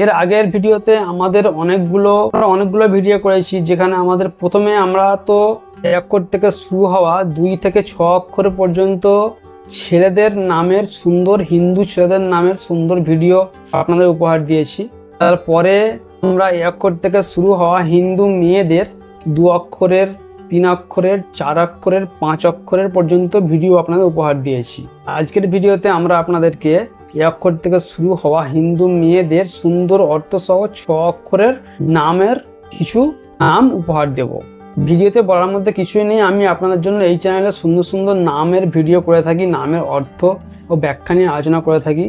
এর আগের ভিডিওতে আমাদের অনেকগুলো ভিডিও করেছি, যেখানে আমাদের প্রথমে আমরা তো 1 অক্ষর থেকে শুরু হওয়া 2 থেকে 6 অক্ষর পর্যন্ত ছেলেদের নামের সুন্দর, হিন্দু ছেলেদের নামের সুন্দর ভিডিও আপনাদের উপহার দিয়েছি। তারপরে আমরা 1 অক্ষর থেকে শুরু হওয়া হিন্দু মেয়েদের 2 অক্ষরের, 3 অক্ষরের, 4 অক্ষরের, 5 অক্ষরের পর্যন্ত ভিডিও আপনাদের উপহার দিয়েছি। আজকের ভিডিওতে আমরা আপনাদেরকে 1 অক্ষর থেকে শুরু হওয়া হিন্দু মেয়েদের সুন্দর অর্থসহ 6 অক্ষরের নামের কিছু নাম উপহার দেব। ভিডিওতে বলার মধ্যে কিছুই নেই, আমি আপনাদের জন্য এই চ্যানেলে সুন্দর সুন্দর নামের ভিডিও করে থাকি, নামের অর্থ ও ব্যাখ্যা নিয়ে আলোচনা করে থাকি।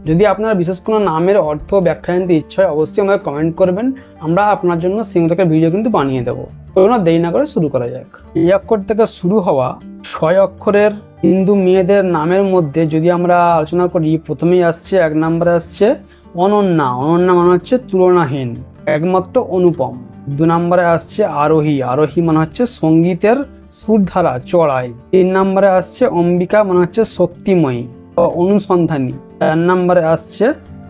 যদি আপনারা বিশেষ কোনো নামের অর্থ ও ব্যাখ্যা জানতে ইচ্ছা হয় অবশ্যই আমাকে কমেন্ট করবেন, আমরা আপনার জন্য সেই মতো ভিডিও কিন্তু বানিয়ে দেবো। কোনো দেরি না করে শুরু করা যাক। 1 অক্ষর থেকে শুরু হওয়া 6 অক্ষরের হিন্দু মেয়েদের নামের মধ্যে যদি আমরা আলোচনা করি, প্রথমেই আসছে 1 নম্বরে আসছে অনন্যা। অনন্যা মানে হচ্ছে তুলনাহীন, একমাত্র অনুপম। 2 নম্বরে আসছে আরোহী। আরোহী মানে হচ্ছে সঙ্গীতের সুরধারা চড়াই। 3 নম্বরে আসছে অম্বিকা মানে হচ্ছে শক্তিময়ী ও অনুসন্ধানী। 4 নম্বরে আসছে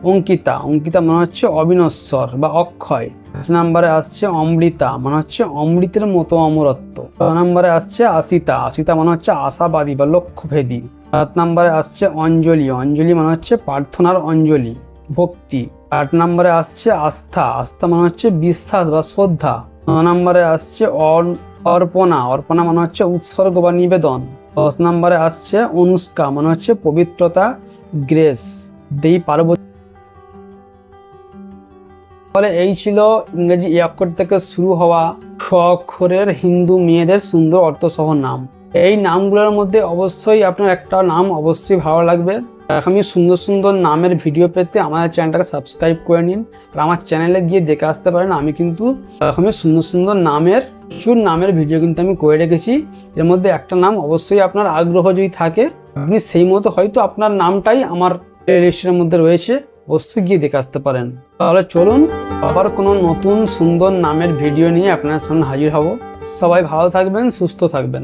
অঙ্কিতা। অঙ্কিতা মানে হচ্ছে অবিনশ্বর বা অক্ষয়। 5 নম্বরে আসছে অমৃতা মানে হচ্ছে অমৃতের মতো অমরত্ব। 6 নম্বরে আসছে আশিতা। আশিতা মানে হচ্ছে আশাবাদী বা লক্ষ্যভেদী। 7 নম্বরে আসছে অঞ্জলি। অঞ্জলি মানে হচ্ছে প্রার্থনার অঞ্জলি, ভক্তি। 8 নম্বরে আসছে আস্থা। আস্থা মানে হচ্ছে বিশ্বাস বা শ্রদ্ধা। 9 নম্বরে আসছে অর্পণা। অর্পণা মানে হচ্ছে উৎসর্গ বা নিবেদন। 10 নম্বরে আসছে অনুষ্কা মানে হচ্ছে পবিত্রতা, গ্রেস, দেবী পার্বতী। ফলে এই ছিল ইংরেজি 1 অক্ষর থেকে শুরু হওয়া 6 অক্ষরের হিন্দু মেয়েদের সুন্দর অর্থসহ নাম। এই নামগুলোর মধ্যে অবশ্যই আপনার একটা নাম অবশ্যই ভালো লাগবে। এরকমই সুন্দর সুন্দর নামের ভিডিও পেতে আমাদের চ্যানেলটাকে সাবস্ক্রাইব করে নিন, আর আমার চ্যানেলে গিয়ে দেখে আসতে পারেন। আমি কিন্তু এরকমই সুন্দর সুন্দর প্রচুর নামের ভিডিও কিন্তু আমি করে রেখেছি। এর মধ্যে একটা নাম অবশ্যই আপনার আগ্রহ যদি থাকে, আপনি সেই মতো হয়তো আপনার নামটাই আমার প্লেলিস্টের মধ্যে রয়েছে, অবশ্যই গিয়ে দেখে আসতে পারেন। তাহলে চলুন আবার কোনো নতুন সুন্দর নামের ভিডিও নিয়ে আপনার সামনে হাজির হব। সবাই ভালো থাকবেন, সুস্থ থাকবেন।